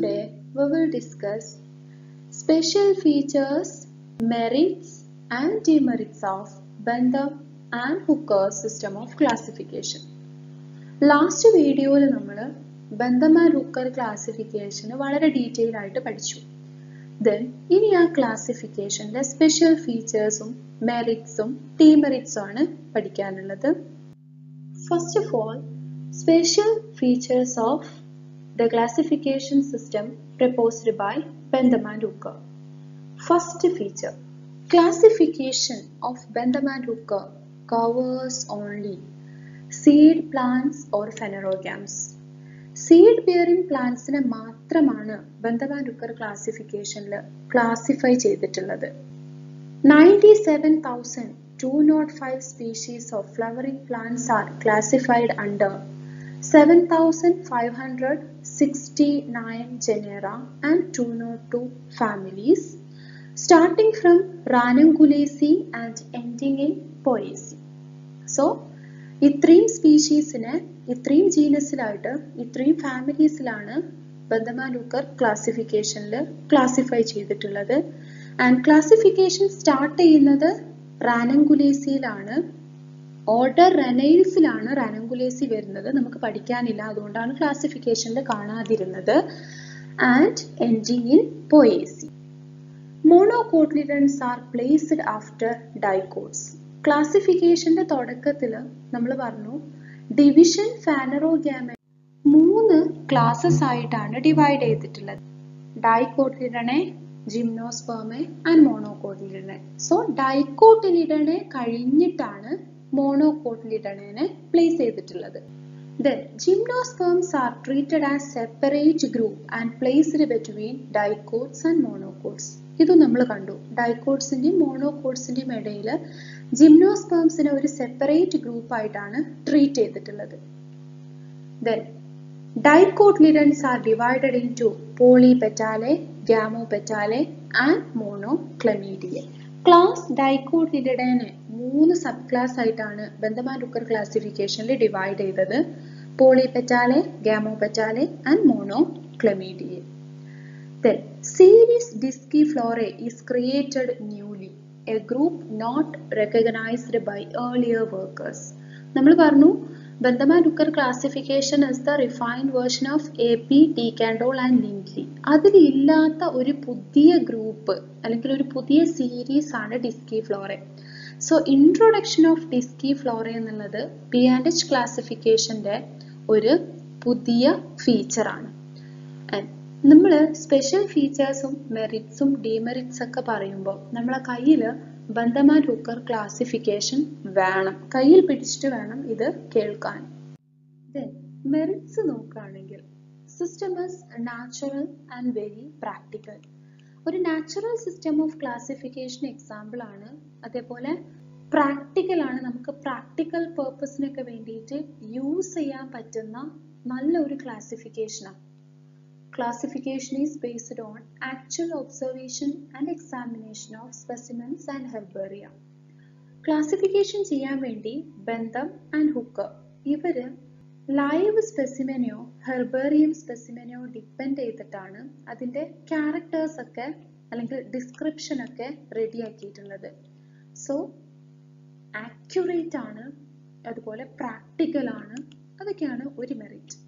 Today we will discuss special features, merits and demerits of Bentham and Hooker system of classification. Last video we Bentham and Hooker classification വളരെ detail ആയിട്ട് പഠിച്ചു. Then ഇനി ആ classification special features merits demerits ആണ് പഠിക്കാനുള്ളത്. First of all, special features of the classification system proposed by Bentham and Hooker. First feature, classification of Bentham and Hooker covers only seed plants or phanerogams. Seed bearing plants നെ മാത്രമാണ് Bentham and Hooker classification classify ചെയ്തിട്ടുള്ളത്. 97,205 species of flowering plants are classified under 7,569 genera and 202 families, starting from Ranunculaceae and ending in Poaceae. So, ഇത്രയും സ്പീഷീസിനെ ഇത്രയും ജീനസിലായിട്ട് ഇത്രയും ഫാമിലീസിലാണ് Bentham and Hooker ക്ലാസിഫിക്കേഷനിൽ classify ചെയ്തിട്ടുള്ളത്. ആൻഡ് ക്ലാസിഫിക്കേഷൻ സ്റ്റാർട്ട് ചെയ്യുന്നത് റാനങ്കുലേസിയിലാണ്. ഓർഡർ റെനൈൽസിലാണ് റാനങ്കുലേസി വരുന്നത്. നമുക്ക് പഠിക്കാനില്ല, അതുകൊണ്ടാണ് ക്ലാസിഫിക്കേഷനിൽ കാണാതിരുന്നത്. And ending in poaceae. Monocotyledons are placed after dicots. ക്ലാസിഫിക്കേഷന്റെ തുടക്കത്തിൽ നമ്മൾ പറഞ്ഞു ഡിവിഷൻ ഫാനറോഗ്യാമ 3 ക്ലാസസ് ആയിട്ടാണ് ഡിവൈഡ് ചെയ്തിട്ടുള്ളത്. Dicotyledonae, gymnospermae and monocotyledonae. So dicotyledonae കഴിഞ്ഞിട്ടാണ് മോണോകോട്ടിലിഡനെ പ്ലേസ് ചെയ്തിട്ടുള്ളത്. Then gymnosperms are treated as separate group and placed between dicots and monocots. ഇത് നമ്മൾ കണ്ടു. ഡൈക്കോട്സിന്റെയും മോണോകോട്സിന്റെയും ഇടയിൽ ജിംനോസ്പെർംസിനെ ഒരു സെപ്പറേറ്റ് ഗ്രൂപ്പ് ആയിട്ടാണ് ട്രീറ്റ് ചെയ്തിട്ടുള്ളത്. Then dicotyledons are divided into polypetalae, gamopetalae and monoclamidiae. Class dicotyledonae 3 sub class ആയിട്ടാണ് Bentham and Hooker ക്ലാസിഫിക്കേഷനിൽ divide ചെയ്തത്. Polypetalae, gamopetalae and monochlamydeae. Then series Disciflorae is created newly, a group not recognized by earlier workers. നമ്മൾ പറഞ്ഞു Bentham and Hooker classification is the refined version of AP, Decandol and Lindley. അതിലില്ലാത്ത ഒരു പുതിയ group അല്ലെങ്കിൽ ഒരു പുതിയ series ആണ് Disciflorae. So introduction of Disciflorae എന്നുള്ളത് P&H ക്ലാസിഫിക്കേഷന്റെ ഒരു പുതിയ ഫീച്ചർ ആണ്. നമ്മൾ സ്പെഷ്യൽ ഫീച്ചേഴ്സും മെറിറ്റ്സും ഡിമെറിറ്റ്സ് ഒക്കെ പറയുമ്പോൾ നമ്മളെ കയ്യിൽ Bentham and Hooker ക്ലാസിഫിക്കേഷൻ വേണം, കയ്യിൽ പിടിച്ചിട്ട് വേണം ഇത് കേൾക്കാൻ. മെറിറ്റ്സ് നോക്കുകയാണെങ്കിൽ system is natural and very practical. ഒരു natural system of classification example ആണ്. അതേപോലെ പ്രാക്ടിക്കൽ ആണ്, നമുക്ക് പ്രാക്ടിക്കൽ പേർപ്പസിനൊക്കെ വേണ്ടിയിട്ട് യൂസ് ചെയ്യാൻ പറ്റുന്ന നല്ലൊരു ക്ലാസിഫിക്കേഷനാണ്. Classification is based on actual observation and examination of specimens and herbaria. Classification ചെയ്യാൻ വേണ്ടി Bentham and Hooker ഇവര് ലൈവ് സ്പെസിമെനെയോ ഹെർബേറിയം സ്പെസിമെനെയോ ഡിപ്പെൻഡ് ചെയ്തിട്ടാണ് അതിന്റെ ക്യാരക്ടേഴ്സ് ഒക്കെ അല്ലെങ്കിൽ ഡിസ്ക്രിപ്ഷൻ ഒക്കെ റെഡിയാക്കിയിട്ടുള്ളത്. സോ ആക്യുറേറ്റ് ആണ്, അതുപോലെ പ്രാക്ടിക്കൽ ആണ്, അതൊക്കെയാണ് ഒരു merit.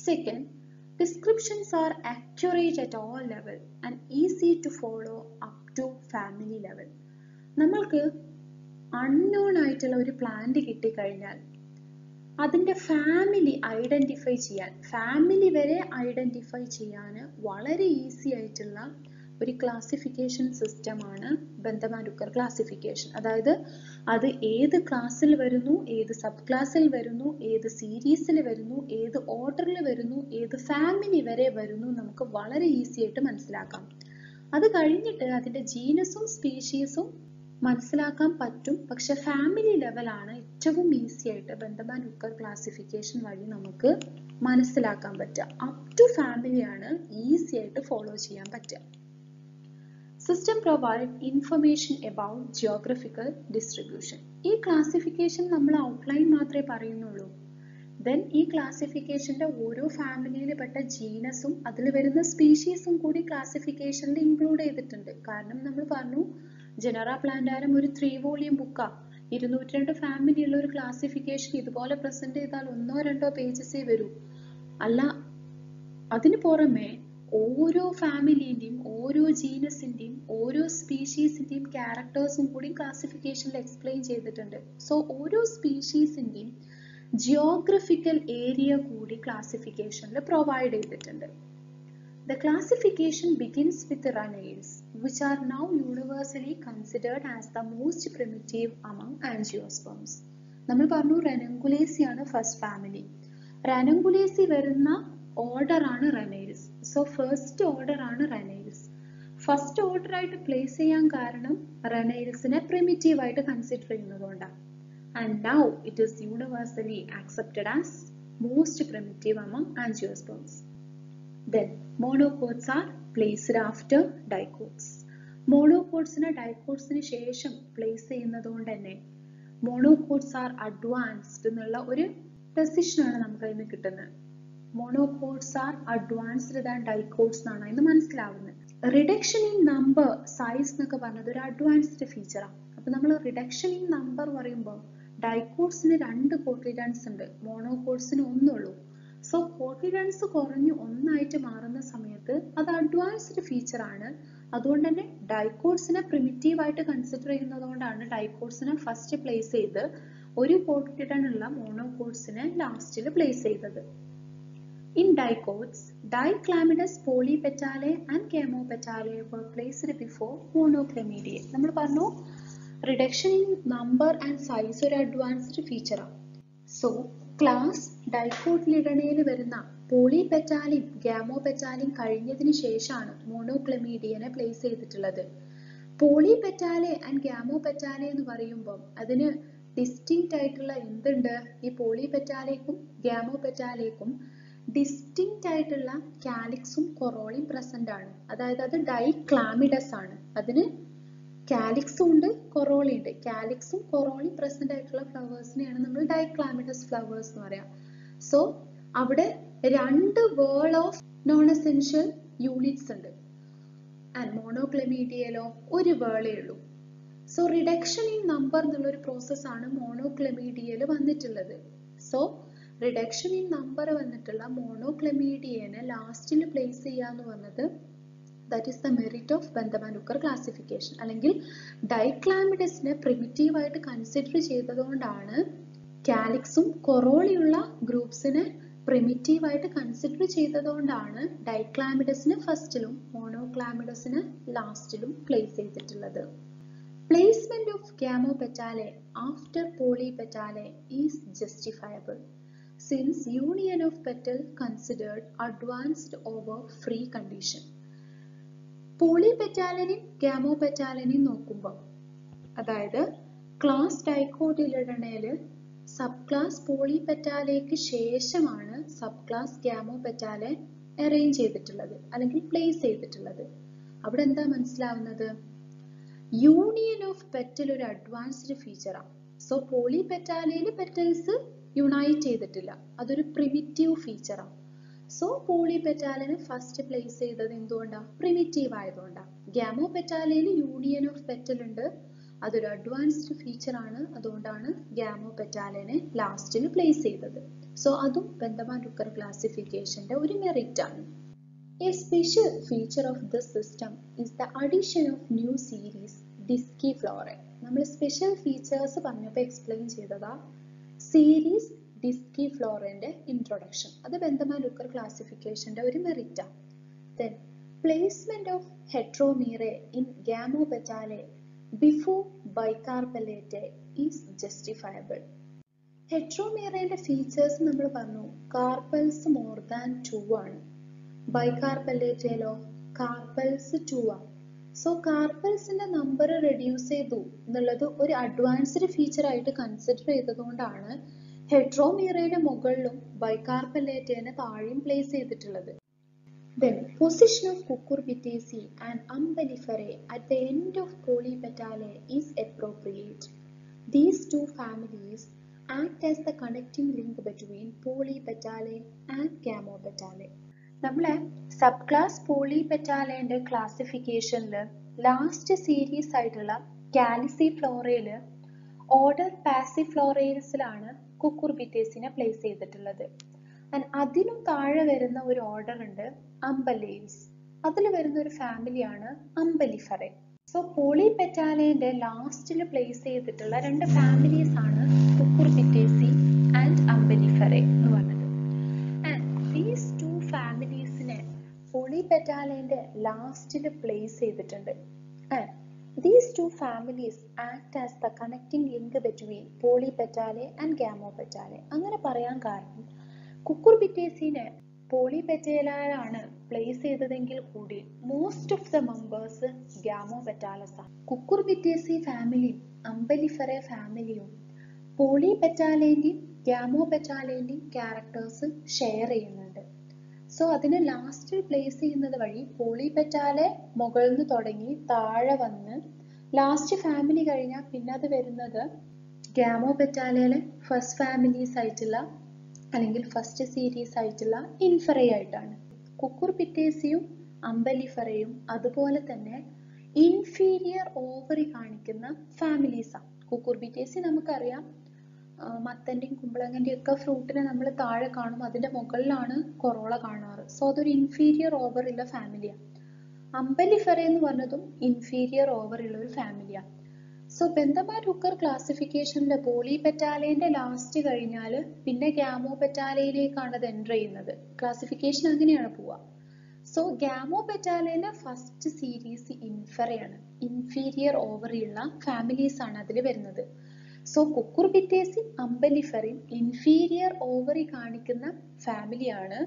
Second, descriptions are accurate at all level and easy to follow up to family level. നമ്മൾക്ക് അൺനോൺ ആയിട്ടുള്ള ഒരു പ്ലാന്റ് കിട്ടിക്കഴിഞ്ഞാൽ അതിന്റെ ഫാമിലി ഐഡന്റിഫൈ ചെയ്യാൻ, ഫാമിലി വരെ ഐഡന്റിഫൈ ചെയ്യാൻ വളരെ ഈസി ആയിട്ടുള്ള ഒരു ക്ലാസിഫിക്കേഷൻ സിസ്റ്റമാണ് Bentham and Hooker ക്ലാസിഫിക്കേഷൻ. അതായത് അത് ഏത് ക്ലാസ്സിൽ വരുന്നു, ഏത് സബ് ക്ലാസ്സിൽ വരുന്നു, ഏത് സീരീസിൽ വരുന്നു, ഏത് ഓർഡറിൽ വരുന്നു, ഏത് ഫാമിലി വരെ വരുന്നു നമുക്ക് വളരെ ഈസി ആയിട്ട് മനസ്സിലാക്കാം. അത് കഴിഞ്ഞിട്ട് അതിന്റെ ജീനസും സ്പീഷീസും മനസ്സിലാക്കാൻ പറ്റും. പക്ഷെ ഫാമിലി ലെവലാണ് ഏറ്റവും ഈസി ആയിട്ട് Bentham and Hooker ക്ലാസിഫിക്കേഷൻ വഴി നമുക്ക് മനസ്സിലാക്കാൻ പറ്റുക. അപ് ടു ഫാമിലിയാണ് ഈസി ആയിട്ട് ഫോളോ ചെയ്യാൻ പറ്റുക. System provide information about geographical distribution. ഈ ക്ലാസിഫിക്കേഷൻ നമ്മൾ ഔട്ട്ലൈൻ മാത്രമേ പറയുന്നുള്ളൂ. ദെൻ ഈ ക്ലാസിഫിക്കേഷന്റെ ഓരോ ഫാമിലിയിൽ പെട്ട ജീനസും അതിൽ വരുന്ന സ്പീഷീസും കൂടി ക്ലാസിഫിക്കേഷനിൽ ഇൻക്ലൂഡ് ചെയ്തിട്ടുണ്ട്. കാരണം നമ്മൾ പറഞ്ഞു ജനറ പ്ലാന്റാരം ഒരു 3 വോളിയം ബുക്കാ. 202 ഫാമിലി ഉള്ള ഒരു ക്ലാസിഫിക്കേഷൻ ഇതുപോലെ പ്രസന്റ് ചെയ്താൽ 1-2 പേജസേ വരൂ. അല്ല, അതിന് പുറമെ ഓരോ ഫാമിലിന്റെയും ഓരോ ജീനസിന്റെയും ഓരോ സ്പീഷീസിന്റെയും ക്യാരക്ടേഴ്സും കൂടി ക്ലാസിഫിക്കേഷനിൽ എക്സ്പ്ലെയിൻ ചെയ്തിട്ടുണ്ട്. സോ ഓരോ സ്പീഷീസിന്റെയും ജിയോഗ്രഫിക്കൽ ഏരിയ കൂടി ക്ലാസിഫിക്കേഷനിൽ പ്രൊവൈഡ് ചെയ്തിട്ടുണ്ട്. The classification begins with ranails, which are now universally considered as the most primitive among angiosperms. നമ്മൾ പറഞ്ഞു Ranunculacea ആണ് ഫസ്റ്റ് ഫാമിലി. Ranunculacea വരുന്ന ഓർഡർ ആണ് റനൈൽസ്. സോ ഫസ്റ്റ് ഓർഡർ ആണ് റനൈൽസ്. ഫസ്റ്റ് ഓർഡർ ആയിട്ട് പ്ലേസ് ചെയ്യാൻ കാരണം റനൈൽസിനെ പ്രിമിറ്റീവ് ആയിട്ട് consider ചെയ്യുന്നതുകൊണ്ടാണ്. And now it is universally accepted as most primitive among angiosperms. Then monocots are placed after dicots. മോണോകോട്സിനെ ഡൈകോട്സിന് ശേഷം പ്ലേസ് ചെയ്യുന്നതുകൊണ്ട് തന്നെ മോണോകോട്സ് ആർ അഡ്വാൻസ്ഡ് എന്നുള്ള ഒരു ഡെസിഷനാണ് നമുക്ക് അതിന് കിട്ടുന്നത്. മോണോകോട്സ് ആർ അഡ്വാൻസ്ഡ് ദാൻ ഡൈകോട്സ് എന്നാണ് അതിന് മനസ്സിലാവുന്നത്. റിഡക്ഷൻ ഇൻ നമ്പർ സൈസ് എന്നൊക്കെ പറഞ്ഞത് ഒരു അഡ്വാൻസ്ഡ് ഫീച്ചറാണ്. അപ്പൊ നമ്മൾ റിഡക്ഷൻ ഇൻ നമ്പർ പറയുമ്പോൾ ഡൈകോട്സിന് 2 കോട്ടിലിഡൻസ് ഉണ്ട്, മോണോകോട്സിന് 1 ഉള്ളൂ. സോ കോട്ടിലിഡൻസ് കുറഞ്ഞ് 1 ആയിട്ട് മാറുന്ന സമയത്ത് അത് അഡ്വാൻസ്ഡ് ഫീച്ചർ ആണ്. അതുകൊണ്ട് തന്നെ ഡൈകോട്സിനെ പ്രിമിറ്റീവ് ആയിട്ട് കൺസിഡർ ചെയ്യുന്നതുകൊണ്ടാണ് ഡൈകോട്സിനെ ഫസ്റ്റ് പ്ലേസ് ചെയ്ത് ഒരു കോട്ടിലിഡൻ ഉള്ള മോണോകോട്സിനെ ലാസ്റ്റിൽ പ്ലേസ് ചെയ്തത്. In dicots, Diclamidus, polypetalae and gamopetalae were placed before monoclamidiae. നമ്മൾ പറഞ്ഞു reduction in number and size ഒരു അഡ്വാൻസ്ഡ് ഫീച്ചറാണ്. സോ ക്ലാസ് ഡൈക്കോട്ടിലിഡണയിൽ വരുന്ന പോളിപെറ്റാലിയും ഗാമോപെറ്റാലിയും കഴിഞ്ഞതിന് ശേഷമാണ് മോണോക്ലമീഡിയനെ പ്ലേസ് ചെയ്തിട്ടുള്ളത്. പോളിപെറ്റാലെ ആൻഡ് ഗാമോപെറ്റാലെ എന്ന് പറയുമ്പോൾ അതിന് ഡിസ്റ്റിങ്ക്റ്റ് ആയിട്ടുള്ള എന്തുണ്ട്? ഈ പോളിപെറ്റാലേക്കും ഗാമോപെറ്റാലേക്കും ഡിസ്റ്റിങ്ക്റ്റ് ആയിട്ടുള്ള കാലിക്സും കൊറോളിയും പ്രസന്റ് ആണ്. അതായത് അത് ഡൈക്ലാമിഡസ് ആണ്. അതിന് കാലിക്സും ഉണ്ട്, കൊറോളി ഉണ്ട്. കാലിക്സും കൊറോളിയും പ്രസന്റ് ആയിട്ടുള്ള ഫ്ലവേഴ്സിനെയാണ് നമ്മൾ ഡൈക്ലാമിഡസ് ഫ്ലവേഴ്സ് എന്ന് പറയാം. സോ അവിടെ 2 വേൾ ഓഫ് നോൺ എസെൻഷ്യൽ യൂണിറ്റ്സ് ഉണ്ട്. ആൻഡ് മോണോക്ലമീഡിയയിലോ ഒരു വേളേ ഉള്ളൂ. സോ റിഡക്ഷൻ ഇൻ നമ്പർ എന്നുള്ള ഒരു പ്രോസസ്സാണ് മോണോക്ലമീഡിയയിൽ വന്നിട്ടുള്ളത്. സോ റിഡക്ഷൻ ഇൻ നമ്പർ വന്നിട്ടുള്ള മോണോക്ലമീഡിയനെ ലാസ്റ്റിൽ പ്ലേസ് ചെയ്യാന്ന് പറഞ്ഞത് that is the merit of Bentham and Hooker classification. അല്ലെങ്കിൽ ഡൈക്ലാമിഡസിനെ പ്രിമിറ്റീവ് ആയിട്ട് കൺസിഡർ ചെയ്തതുകൊണ്ടാണ് കാലിക്സും കൊറോളിയുള്ള ഗ്രൂപ്പ്സിനെ പ്രിമിറ്റീവ് ആയിട്ട് കൺസിഡർ ചെയ്തതുകൊണ്ടാണ് ഡൈക്ലാമിഡസിനെ ഫസ്റ്റിലും മോണോക്ലാമിഡസിനെ ലാസ്റ്റിലും പ്ലേസ് ചെയ്തിട്ടുള്ളത്. Placement of gamopetalae after polypetalae is justifiable since union of petal considered advanced over free condition. പോളിപെറ്റാലിനെയും ഗാമോപെറ്റാലിനെയും നോക്കുമ്പോൾ, അതായത് ക്ലാസ് ഡൈക്കോട്ടിലിഡണയിൽ സബ് ക്ലാസ് പോളിപെറ്റാലേക്ക് ശേഷമാണ് സബ് ക്ലാസ് ഗാമോപെറ്റാലെ അറേഞ്ച് ചെയ്തിട്ടുള്ളത് അല്ലെങ്കിൽ പ്ലേസ് ചെയ്തിട്ടുള്ളത്. അവിടെ എന്താ മനസ്സിലാവുന്നത്? യൂണിയൻ ഓഫ് പെറ്റൽ ഒരു അഡ്വാൻസ്ഡ് ഫീച്ചറാണ്. സോ പോളിപെറ്റാലയിൽ പെറ്റൽസ് യുണൈറ്റ് ചെയ്തിട്ടില്ല, അതൊരു പ്രിമിറ്റീവ് ഫീച്ചറാണ്. സോ പോളിപെറ്റാലിനെ ഫസ്റ്റ് പ്ലേസ് ചെയ്തത് എന്തുകൊണ്ടാണ്? പ്രിമിറ്റീവ് ആയതുകൊണ്ടാണ്. ഗാമോപെറ്റാലയിൽ യൂണിയൻ ഓഫ് പെറ്റൽ ഉണ്ട്, അതൊരു അഡ്വാൻസ്ഡ് ഫീച്ചർ ആണ്. അതുകൊണ്ടാണ് ഗാമോപെറ്റാലിനെ ലാസ്റ്റിൽ പ്ലേസ് ചെയ്തത്. സോ അതും ബന്ധമാനുക്കർ ക്ലാസിഫിക്കേഷന്റെ ഒരു മെറിറ്റ് ആണ്. A special feature of this system is the addition of new series Disciflorae. നമ്മൾ സ്പെഷ്യൽ ഫീച്ചേഴ്സ് പറഞ്ഞപ്പോൾ എക്സ്പ്ലെയിൻ ചെയ്തതാ സീരീസ് ഡിസ്കിഫ്ലോറന്റെ ഇൻട്രൊഡക്ഷൻ. അത് ബന്ധമാനുക്കർ ക്ലാസിഫിക്കേഷന്റെ ഒരു മെറിറ്റ് ആണ്. Then placement of heteromerae in gamopetalae before bicarpellate is justifiable. ഹെട്രോമീറയുടെ ഫീച്ചേഴ്സ് നമ്മൾ പറഞ്ഞു കാർപ്പൽസ് മോർ ദാൻ 2 ആണ്. ബൈകാർപ്പല്ലേറ്റയിലോ കാർപ്പൽസ് 2 ആണ്. സോ കാർപ്പൽസിന്റെ നമ്പർ റെഡ്യൂസ് ചെയ്തു എന്നുള്ളത് ഒരു അഡ്വാൻസ്ഡ് ഫീച്ചർ ആയിട്ട് കൺസിഡർ ചെയ്തതുകൊണ്ടാണ് ഹെട്രോമീറയുടെ മുകളിലും ബൈകാർപ്പല്ലേറ്റയെ താഴെയും പ്ലേസ് ചെയ്തിട്ടുള്ളത്. Then position of Cucurbitaceae and Umbelliferae at the end of Polypetalae is appropriate. These two families act as the connecting link between polypetalae and gamopetalae. നമ്മളെ sub class പോളിപെറ്റാലയുടെ ക്ലാസിഫിക്കേഷനിൽ last series ആയിട്ടുള്ള കാലിസിഫ്ലോറയില് order പാസിഫ്ലോറയിൽസിലാണ് കുക്കുർബിറ്റേസിനെ place ചെയ്തിട്ടുള്ളത്. അതിനും താഴെ വരുന്ന ഒരു order ഉണ്ട് അംബലേൽസ്. അതിൽ വരുന്ന ഒരു ഫാമിലിയാണ് അംബലിഫറെ. സോ പോളിപെറ്റാലയുടെ ലാസ്റ്റിൽ പ്ലേസ് ചെയ്തിട്ടുള്ള രണ്ട് ഫാമിലീസ് ആണ് കുക്കുർബിറ്റേസി ആൻഡ് അംബലിഫറെ എന്ന് പറഞ്ഞത്. ആൻഡ് ദീസ് ടു ഫാമിലീസിനെ പോളിപെറ്റാലയുടെ ലാസ്റ്റിൽ പ്ലേസ് ചെയ്തിട്ടുണ്ട്. And these two families act as the connecting link between polypetalae and gamopetalae. അങ്ങനെ പറയാൻ കാരണം കുക്കുർബിറ്റേസിനെ പോളിപെറ്റയിലാണ് പ്ലേസ് ചെയ്തതെങ്കിൽ കൂടി മോസ്റ്റ് ഓഫ് ദ മെമ്പേഴ്സ് ഗാമോപെറ്റാലസ് ആണ്. കുക്കുർബിറ്റേസി ഫാമിലിയും അംബലിഫറെ ഫാമിലിയും പോളിപെറ്റാലേന്റെയും ഗാമോപെറ്റാലേന്റെയും ക്യാരക്ടേഴ്സ് ഷെയർ ചെയ്യുന്നുണ്ട്. സോ അതിനെ ലാസ്റ്റിൽ പ്ലേസ് ചെയ്യുന്നത് വഴി പോളിപെറ്റാലെ മുകളിൽ നിന്ന് തുടങ്ങി താഴെ വന്ന് ലാസ്റ്റ് ഫാമിലി കഴിഞ്ഞാൽ പിന്നെ അത് വരുന്നത് ഗാമോപെറ്റാലയിലെ ഫസ്റ്റ് ഫാമിലീസ് ആയിട്ടുള്ള അല്ലെങ്കിൽ ഫസ്റ്റ് സീരീസ് ആയിട്ടുള്ള ഇൻഫറെ ആയിട്ടാണ്. കുക്കുർബിറ്റേസിയും അംബലിഫറയും അതുപോലെ തന്നെ ഇൻഫീരിയർ ഓവറി കാണിക്കുന്ന ഫാമിലീസാണ്. കുക്കുർബിറ്റേസി നമുക്കറിയാം മത്തന്റെയും കുമ്പളങ്ങന്റെയും ഒക്കെ ഫ്രൂട്ടിനെ നമ്മൾ താഴെ കാണും, അതിന്റെ മുകളിലാണ് കൊറോള കാണാറ്. സോ അതൊരു ഇൻഫീരിയർ ഓവർ ഉള്ള ഫാമിലിയാണ്. അംബലിഫറ എന്ന് പറഞ്ഞതും ഇൻഫീരിയർ ഓവർ ഉള്ള ഒരു ഫാമിലിയാണ്. സോ ബെന്തമാൻ ഹുക്കർ ക്ലാസിഫിക്കേഷനിലെ പോളിപെറ്റാലേന്റെ ലാസ്റ്റ് കഴിഞ്ഞാൽ പിന്നെ ഗാമോപെറ്റാലയിലേക്കാണ് അത് എൻ്റർ ചെയ്യുന്നത്. ക്ലാസിഫിക്കേഷൻ അങ്ങനെയാണ് പോവുക. സോ ഗാമോപെറ്റാലയിലെ ഫസ്റ്റ് സീരീസ് ഇൻഫറയാണ്. ഇൻഫീരിയർ ഓവർ ഉള്ള ഫാമിലീസ് ആണ് അതിൽ വരുന്നത്. സോ കുക്കുർബിറ്റേസി അംബലിഫറയും ഇൻഫീരിയർ ഓവറി കാണിക്കുന്ന ഫാമിലിയാണ്.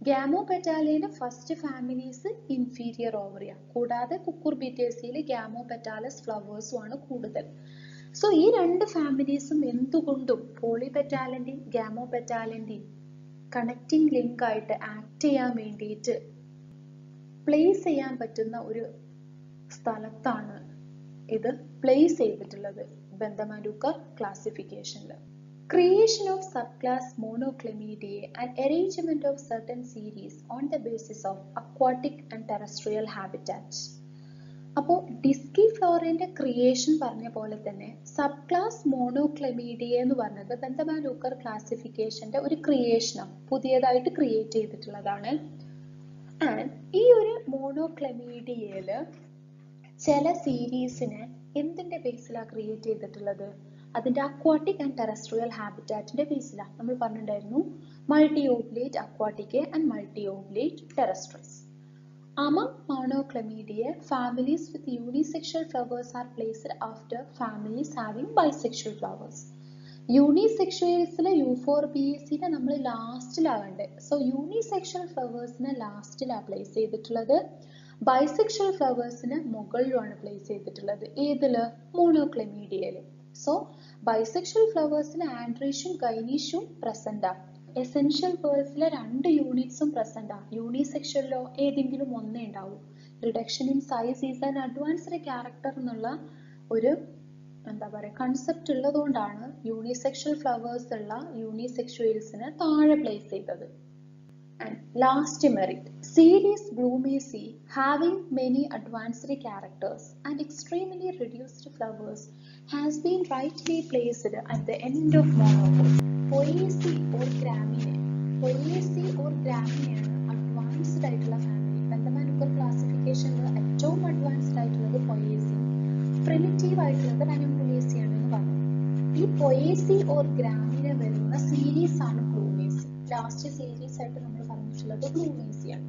ഗാമോപെറ്റാലയിലെ ഫസ്റ്റ് ഫാമിലീസ് ഇൻഫീരിയർ ഓവറിയാണ്. കൂടാതെ കുക്കുർബിറ്റേസിയിൽ ഗാമോപെറ്റാലസ് ഫ്ലവേഴ്സും ആണ് കൂടുതൽ. സോ ഈ രണ്ട് ഫാമിലീസും എന്തുകൊണ്ടും പോളിപെറ്റാലിന്റെയും ഗാമോപെറ്റാലിന്റെയും കണക്റ്റിംഗ് ലിങ്ക് ആയിട്ട് ആക്ട് ചെയ്യാൻ വേണ്ടിയിട്ട് പ്ലേസ് ചെയ്യാൻ പറ്റുന്ന ഒരു സ്ഥലത്താണ് ഇത് പ്ലേസ് ചെയ്തിട്ടുള്ളത് ബെന്തമാൻ ഹുക്കർ ക്ലാസിഫിക്കേഷനിൽ. Creation of subclass Monoclemidae and arrangement of certain series on the basis of aquatic and terrestrial habitats. അപ്പോൾ ഡിസ്കിഫ്ലോറയുടെ ക്രിയേഷൻ പറഞ്ഞ പോലെ തന്നെ സബ് ക്ലാസ് മോണോക്ലെമീഡിയ എന്ന് പറഞ്ഞത് ബെന്തമാൻ ഹുക്കർ ക്ലാസിഫിക്കേഷന്റെ ഒരു ക്രിയേഷനാണ്, പുതിയതായിട്ട് ക്രിയേറ്റ് ചെയ്തിട്ടുള്ളതാണ്. ആൻഡ് ഈ ഒരു മോണോക്ലെമീഡിയയില് ചില സീരീസിനെ എന്തിന്റെ ബേസിലാണ് ക്രിയേറ്റ് ചെയ്തിട്ടുള്ളത്? അതിന്റെ അക്വാട്ടിക് ആൻഡ് ടെറസ്ട്രിയൽ ഹാബിറ്റാറ്റിന്റെ ബേസിലാണ്. നമ്മൾ പറഞ്ഞിട്ടുണ്ടായിരുന്നു multi ovulate aquatic and multi ovulate terrestrials. Among Monoclemidae, families with unisexual flowers are placed after families having bisexual flowers. യൂണിസെക്ഷൽസിലെ യൂഫോർബിയസിനെ നമ്മൾ ലാസ്റ്റിലാവണ്ടേ. സോ യൂണിസെക്ഷൽ ഫ്ലവേഴ്സിനെ ലാസ്റ്റിലാണ് പ്ലേസ് ചെയ്തിട്ടുള്ളത്. ബൈസെക്ഷൽ ഫ്ലവേഴ്സിന് മുകളിലുമാണ് പ്ലേസ് ചെയ്തിട്ടുള്ളത്. ഏതില്? മോണോക്ലെമീഡിയയില്. സോ ബൈസെക്ഷൽ ഫ്ലവേഴ്സിൽ ആൻഡ്രീഷും ഗൈനീഷും പ്രസന്റ് ആണ്. Essential പേഴ്സിലെ രണ്ട് യൂണിറ്റ്സും present ആണ്. യൂണിസെക്ഷലിലോ ഏതെങ്കിലും ഒന്നേ ഉണ്ടാവും. Reduction in size is an advanced character എന്നുള്ള ഒരു കൺസെപ്റ്റ് ഉള്ളതുകൊണ്ടാണ് യൂണിസെക്ഷൽ ഫ്ലവേഴ്സ് ഉള്ള യൂണിസെക്ഷൽസിനെ താഴെ പ്ലേസ് ചെയ്തത്. And last merit, series Blumaceae having many advanced characters and extremely reduced flowers has been rightly placed at the end of monopause. Poaceae or Graminae. Poaceae or Graminae ആണ് advanced ആയിട്ടുള്ള family. ബെന്തമാൻ Hooker ക്ലാസിഫിക്കേഷനിൽ ഏറ്റവും advanced ആയിട്ടുള്ളത് Poaceae, primitive ആയിട്ടുള്ളത് Ranunculacea ആണെന്ന് പറഞ്ഞു. ഈ Poaceae or Graminae വരുന്ന series ആണ് Blumaceae. ലാസ്റ്റ് സീരീസ് ആയിട്ട് നമ്മൾ പറഞ്ഞിട്ടുള്ളത് Blumaceae ആണ്.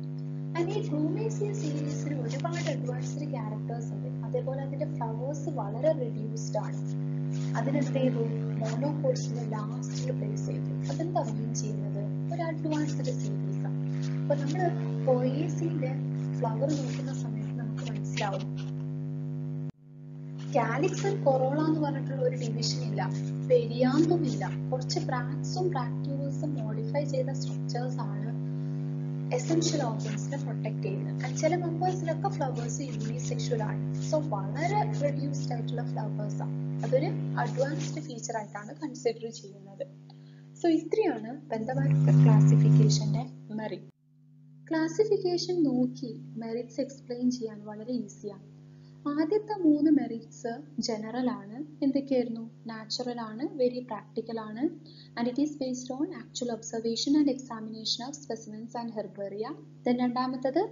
ആൻഡ് ഈ Blumaceae സീരീസിൽ ഒരുപാട് അഡ്വാൻസ്ഡ് ക്യാരക്ടേഴ്സ് ഉണ്ട്. അതേപോലെ അതിന്റെ ഫ്ലവേഴ്സ് വളരെ റെഡ്യൂസ്ഡ് ആണ്. അതിനെന്ത് ചെയ്തു? മോണോകോഡ്സിനെ ലാസ്റ്റിൽ പ്ലേസ് ചെയ്തു. അതെന്താ മീൻ ചെയ്യുന്നത്? ഒരു അഡ്വാൻസ്ഡ് സീരീസ് ആണ്. അപ്പൊ നമ്മൾ Poaceae ഫ്ലവർ നോക്കുന്ന സമയത്ത് നമുക്ക് മനസ്സിലാവും കാലിക്സ് ആൻഡ് കൊറോള എന്ന് പറഞ്ഞിട്ടുള്ള ഒരു ഡിവിഷൻ ഇല്ല, പെരിയാന്തും ഇല്ല. കുറച്ച് ബ്രാക്സും ബ്രാക്ട്യൂൾസും മോഡിഫൈ ചെയ്ത സ്ട്രക്ചേഴ്സ് ആണ് എസെൻഷ്യൽ ഓർഗൻസിനെ പ്രൊട്ടക്ട് ചെയ്യുന്നത്. ആൻഡ് ചില മെമ്പേഴ്സിലൊക്കെ ഫ്ലവേഴ്സ് യൂണിസെക്ഷൽ ആണ്. സോ വളരെ റെഡ്യൂസ്ഡ് ആയിട്ടുള്ള ഫ്ലവേഴ്സ് ആണ്. അതൊരു അഡ്വാൻസ്ഡ് ഫീച്ചർ ആയിട്ടാണ് കൺസിഡർ ചെയ്യുന്നത്. സോ ഇത്രയാണ് ബന്ധമാരുക്കർ ക്ലാസിഫിക്കേഷന്റെ മെറിറ്റ്. ക്ലാസിഫിക്കേഷൻ നോക്കി മെറിറ്റ്സ് എക്സ്പ്ലെയിൻ ചെയ്യാൻ വളരെ ഈസിയാണ്. ആദ്യത്തെ 3 മെറിറ്റ്സ് ജനറൽ ആണ്. എന്തൊക്കെയായിരുന്നു? നാച്ചുറൽ ആണ്, വെരി പ്രാക്ടിക്കൽ ആണ്, and it is based on actual observation and examination of specimens and herbaria. Then രണ്ടാമത്തത്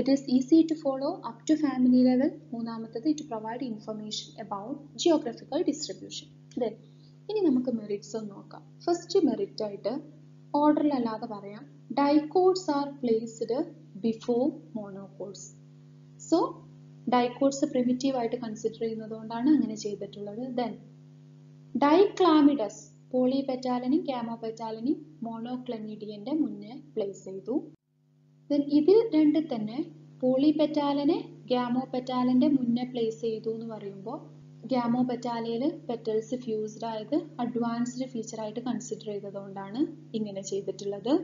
it is easy to follow up to family level. മൂന്നാമത്തത് it provide information about geographical distribution. Then ഇനി നമുക്ക് merits ഒന്ന് നോക്കാം. First merit ആയിട്ട് ഓർഡറിലല്ലാതെ പറയാം, dicots are placed before monocots. So dicots primitive ആയിട്ട് കൺസിഡർ ചെയ്യുന്നതുകൊണ്ടാണ് അങ്ങനെ ചെയ്തിട്ടുള്ളത്. ദെൻ ഡൈക്ലാമിഡസ് പോളിപെറ്റാലനെയും ഗാമോപെറ്റാലനെയും മോണോക്ലെമീഡിയന്റെ മുന്നേ പ്ലേസ് ചെയ്തു. ദെൻ ഇതിൽ രണ്ടിൽ തന്നെ പോളിപെറ്റാലനെ ഗാമോപെറ്റാലന്റെ മുന്നേ പ്ലേസ് ചെയ്തു എന്ന് പറയുമ്പോൾ ഗാമോപെറ്റാലയിൽ പെറ്റൽസ് ഫ്യൂസ്ഡ് ആയത് അഡ്വാൻസ്ഡ് ഫീച്ചർ ആയിട്ട് കൺസിഡർ ചെയ്തതുകൊണ്ടാണ് ഇങ്ങനെ ചെയ്തിട്ടുള്ളത്.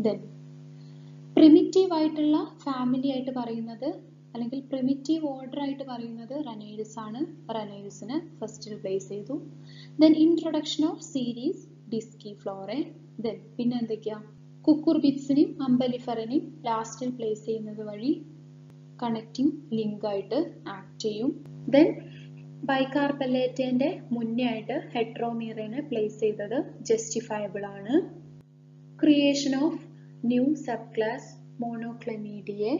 ദെൻ പ്രിമിറ്റീവ് ആയിട്ടുള്ള ഫാമിലി ആയിട്ട് പറയുന്നത് അല്ലെങ്കിൽ പ്രിമിറ്റീവ് ഓർഡർ ആയിട്ട് പറയുന്നത് റനൈഡസ് ആണ്. റനൈഡസിനെ ഫസ്റ്റിൽ പ്ലേസ് ചെയ്തു. Then introduction of series disciflorae. Then പിന്നെ എന്തൊക്കെയാ, കുക്കുർബിറ്റ്സിനെയും അംബലിഫറിനെയും ലാസ്റ്റിൽ പ്ലേസ് ചെയ്യുന്നത് വഴി കണക്റ്റിംഗ് ലിങ്ക് ആയിട്ട് ആക്ട് ചെയ്യും. ദെൻ ബൈകാർപെല്ലേറ്റന്റെ മുന്നേ ആയിട്ട് ഹെട്രോമീറനെ പ്ലേസ് ചെയ്തത് ജസ്റ്റിഫയബിൾ ആണ്. Creation of new sub class monochlamydeae.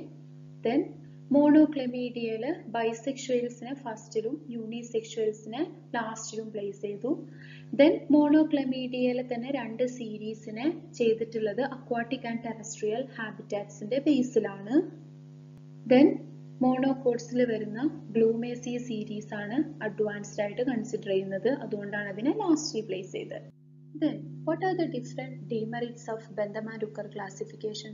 Then മോണോക്ലെമീഡിയയിൽ ബൈസെക്ഷുവൽസിനെ ഫസ്റ്റിലും യൂണിസെക്ഷുവൽസിനെ ലാസ്റ്റിലും പ്ലേസ് ചെയ്തു. ദെൻ മോണോക്ലെമീഡിയയിൽ തന്നെ 2 സീരീസിനെ ചെയ്തിട്ടുള്ളത് അക്വാട്ടിക് ആൻഡ് ടെറസ്ട്രിയൽ ഹാബിറ്റാറ്റ്സിന്റെ ബേസിലാണ്. ദെൻ മോണോകോഡ്സിൽ വരുന്ന ഗ്ലൂമേസി സീരീസ് ആണ് അഡ്വാൻസ്ഡ് ആയിട്ട് കൺസിഡർ ചെയ്യുന്നത്. അതുകൊണ്ടാണ് അതിനെ ലാസ്റ്റിൽ പ്ലേസ് ചെയ്തത്. Then, what are the different demerits of Bandama-Rucker classification?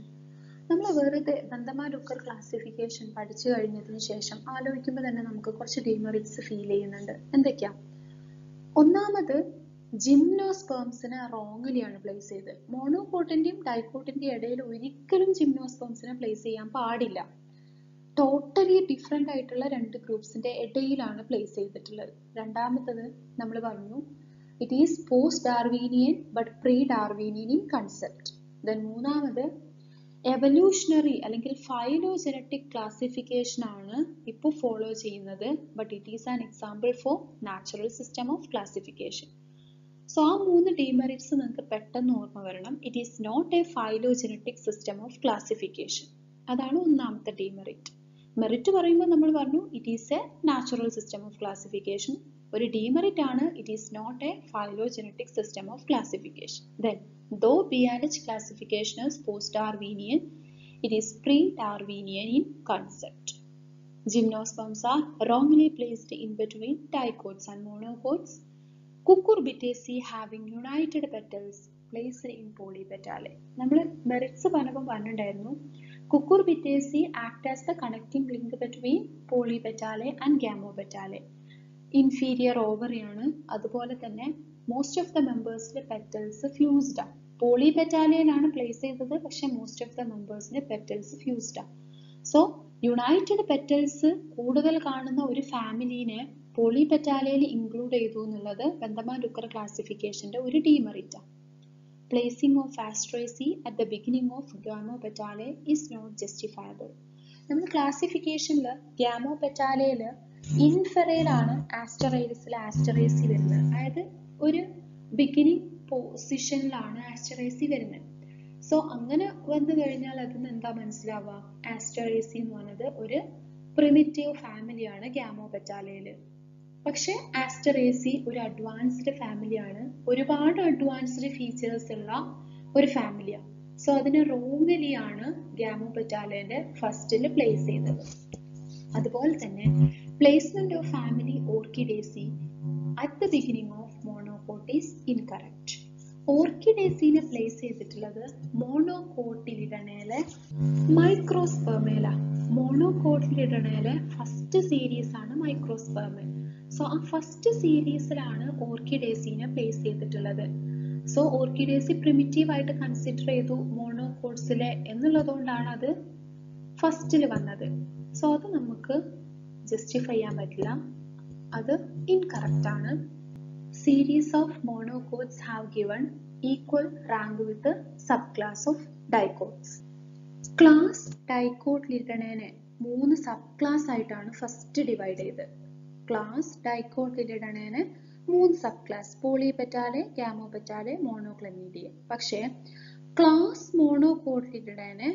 നമ്മൾ വെറുതെ ബന്ധമാരുക്കർ ക്ലാസിഫിക്കേഷൻ പഠിച്ചു കഴിഞ്ഞതിന് ശേഷം ആലോചിക്കുമ്പോൾ തന്നെ നമുക്ക് കുറച്ച് ഡിമെറിറ്റ്സ് ഫീൽ ചെയ്യുന്നുണ്ട്. എന്തൊക്കെയാ? ഒന്നാമത് ജിംനോസ്പേംസിനെ റോങ്ലി ആണ് പ്ലേസ് ചെയ്തത്. മോണോകോട്ടിന്റെയും ഡൈക്കോട്ടിന്റെയും ഇടയിൽ ഒരിക്കലും ജിംനോസ്പേംസിനെ പ്ലേസ് ചെയ്യാൻ പാടില്ല. ടോട്ടലി ഡിഫറെന്റ് ആയിട്ടുള്ള 2 ഗ്രൂപ്പ്സിന്റെ ഇടയിലാണ് പ്ലേസ് ചെയ്തിട്ടുള്ളത്. രണ്ടാമത്തത് നമ്മൾ പറഞ്ഞു it is post-Darwinian but pre-Darwinian in concept. Then മൂന്നാമത് എവല്യൂഷണറി അല്ലെങ്കിൽ ഫൈലോജനറ്റിക് ക്ലാസിഫിക്കേഷൻ ആണ് ഇപ്പോൾ ഫോളോ ചെയ്യുന്നത്. But it is an example for natural system of classification. So ആ 3 ഡിമെറിറ്റ്സ് നിങ്ങൾക്ക് പെട്ടെന്ന് ഓർമ്മ വരണം. It is not a phylogenetic system of classification. അതാണ് ഒന്നാമത്തെ ഡിമെറിറ്റ്. മെറിറ്റ് പറയുമ്പോൾ നമ്മൾ പറഞ്ഞു it is a natural system of classification. ഒരു ഡിമെറിറ്റ് ആണ് it is not a phylogenetic system of classification. Then though BLH classification is post-Darwinian, it is pre-Darwinian in concept. Gymnosperms are wrongly placed in between dicots and monocots. Cucurbitaceae having united petals placed in polypetalae. നമ്മൾ merits പറഞ്ഞപ്പോൾ പറഞ്ഞിട്ടുണ്ടായിരുന്നു Cucurbitaceae act as the connecting link between polypetalae and gamopetalae. Inferior ovary ആണ്. അതുപോലെ തന്നെ most of the മെമ്പേഴ്സിന്റെ petals fused ആണ്. പോളിപെറ്റാലയിലാണ് place ചെയ്തത്, പക്ഷെ മോസ്റ്റ് ഓഫ് ദ മെമ്പേഴ്സിന്റെ പെറ്റൽസ് ഫ്യൂസ്ഡ് ആണ്. സോ യുണൈറ്റഡ് പെറ്റൽസ് കൂടുതൽ കാണുന്ന ഒരു ഫാമിലിനെ പോളിപെറ്റാലയിൽ ഇൻക്ലൂഡ് ചെയ്തു എന്നുള്ളത് ബന്ധമാരുക്കർ ക്ലാസിഫിക്കേഷന്റെ ഒരു ഡിമെറിറ്റ് ആണ്. Placing of asteraceae at the beginning of gamopetalae is not justifiable. നമ്മൾ ക്ലാസിഫിക്കേഷനിൽ ഗാമോപെറ്റാലയിൽ ഇൻഫെറയിലാണ് ആസ്റ്ററൈഡസിൽ ആസ്റ്ററേസി വരുന്നത്. അതായത് ഒരു ബിഗിനിങ് പൊസിഷനിലാണ് ആസ്റ്ററേസി വരുന്നത്. സോ അങ്ങനെ വന്നു കഴിഞ്ഞാൽ അതിന് എന്താ മനസ്സിലാവുക? ആസ്റ്ററേസി എന്ന് പറയുന്നത് ഒരു പ്രിമിറ്റീവ് ഫാമിലിയാണ് ഗാമോപെറ്റാലയിൽ. പക്ഷെ ആസ്റ്ററേസി ഒരു അഡ്വാൻസ്ഡ് ഫാമിലിയാണ്, ഒരുപാട് അഡ്വാൻസ്ഡ് ഫീച്ചേഴ്സ് ഉള്ള ഒരു ഫാമിലിയാണ്. സോ അതിന് റോങ്ലി ആണ് ഗാമോപെറ്റാലയുടെ ഫസ്റ്റിൽ പ്ലേസ് ചെയ്തത്. അതുപോലെ തന്നെ placement of family orchidaceae at the beginning of monocot is incorrect. ഓർക്കിഡേസിനെ പ്ലേസ് ചെയ്തിട്ടുള്ളത് മോണോകോട്ടിലിടണയിലെ മൈക്രോസ്പെർമേല. മോണോകോട്ടിലിടണയിലെ ഫസ്റ്റ് സീരീസ് ആണ് മൈക്രോസ്പെർമ. സോ ആ ഫസ്റ്റ് സീരീസിലാണ് ഓർക്കിഡേസിനെ പ്ലേസ് ചെയ്തിട്ടുള്ളത്. സോ ഓർക്കിഡേസി പ്രിമിറ്റീവ് ആയിട്ട് കൺസിഡർ ചെയ്തു മോണോകോട്സിലെ എന്നുള്ളതുകൊണ്ടാണ് അത് ഫസ്റ്റിൽ വന്നത്. സോ അത് നമുക്ക് ജസ്റ്റിഫൈ ചെയ്യാൻ പറ്റില്ല, അത് ഇൻകറക്റ്റ് ആണ്. Series of monocots have given equal rank with sub class of dicots. Class ഡൈകോട്ടിലിഡണേനെ 3 സബ് ക്ലാസ് ആയിട്ടാണ് ഫസ്റ്റ് ഡിവൈഡ് ചെയ്തത്. ക്ലാസ് ഡൈകോട്ടിലിഡണേനെ 3 sub class, polypetalae, gamopetalae, monochlamydeae. പക്ഷേ ക്ലാസ് മോണോകോട്ടിലിഡണേനെ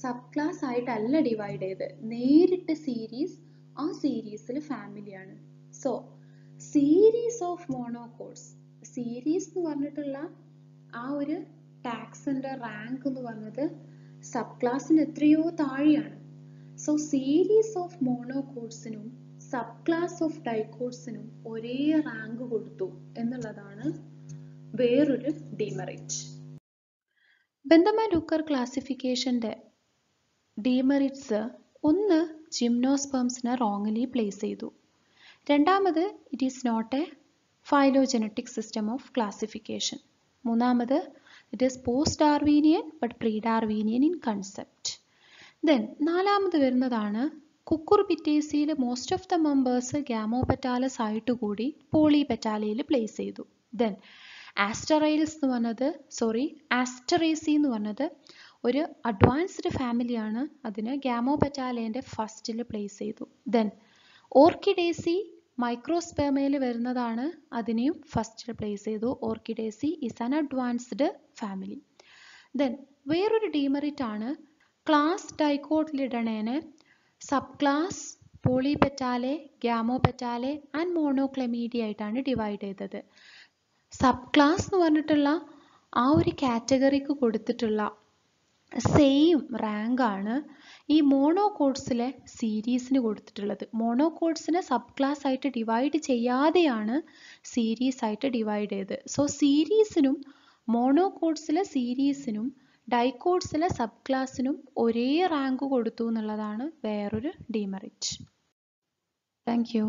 സബ് ക്ലാസ് ആയിട്ടല്ല ഡിവൈഡ് ചെയ്ത്, നേരിട്ട് സീരീസ്, ആ സീരീസിൽ ഫാമിലിയാണ്. So series of monocots, series എന്ന് പറഞ്ഞിട്ടുള്ള ആ ഒരു ടാക്സിന്റെ റാങ്ക് എന്ന് പറഞ്ഞത് സബ് ക്ലാസ്സിന് എത്രയോ താഴെയാണ്. സോ സീരീസ് ഓഫ് മോണോകോട്സിനും സബ് ക്ലാസ് ഓഫ് ഡൈകോട്സിനും ഒരേ റാങ്ക് കൊടുത്തു എന്നുള്ളതാണ് വേറൊരു ഡിമെറിറ്റ്. ബെന്തമാൻ-ലുക്കർ ക്ലാസിഫിക്കേഷന്റെ ഡിമെറിറ്റ്സ്, ഒന്ന്, ജിംനോസ്പെർംസിനെ റോങ്ലി പ്ലേസ് ചെയ്തു. രണ്ടാമത്, it is not a phylogenetic system of classification. മൂന്നാമത്, it is post Darwinian but pre Darwinian in concept. Then നാലാമത് വരുന്നതാണ് കുക്കുർബിറ്റേസിയിൽ most of the members gamopetalous ആയിട്ട് കൂടി പോളിപെറ്റാലയിൽ പ്ലേസ് ചെയ്തു. ദെൻ ആസ്റ്ററൈൽസ് എന്ന് പറഞ്ഞത്, ആസ്റ്ററേസി എന്ന് പറഞ്ഞത് ഒരു അഡ്വാൻസ്ഡ് ഫാമിലിയാണ്, അതിന് ഗാമോപെറ്റാലേൻ്റെ ഫസ്റ്റിൽ പ്ലേസ് ചെയ്തു. ദെൻ ഓർക്കിഡേസി മൈക്രോസ്പെർമയിൽ വരുന്നതാണ്, അതിനെയും ഫസ്റ്റിൽ പ്ലേസ് ചെയ്തു. Orchidaceae is an advanced family. Then വേറൊരു ഡിമെറിറ്റ് ആണ് ക്ലാസ് ഡൈകോട്ടിലിഡണേനെ sub class polypetalae, gamopetalae and monochlamydeae ആയിട്ടാണ് ഡിവൈഡ് ചെയ്തത്. സബ് ക്ലാസ് എന്ന് പറഞ്ഞിട്ടുള്ള ആ ഒരു കാറ്റഗറിക്ക് കൊടുത്തിട്ടുള്ള സെയിം റാങ്ക് ആണ് ഈ മോണോകോട്സിലെ സീരീസിന് കൊടുത്തിട്ടുള്ളത്. മോണോകോട്സിനെ സബ് ക്ലാസ് ആയിട്ട് ഡിവൈഡ് ചെയ്യാതെയാണ് സീരീസ് ആയിട്ട് ഡിവൈഡ് ചെയ്തത്. സോ സീരീസിനും മോണോകോട്സിലെ സീരീസിനും ഡൈകോട്സിലെ സബ് ക്ലാസ്സിനും ഒരേ റാങ്ക് കൊടുത്തു എന്നുള്ളതാണ് വേറൊരു ഡിമെറിറ്റ്. Thank you.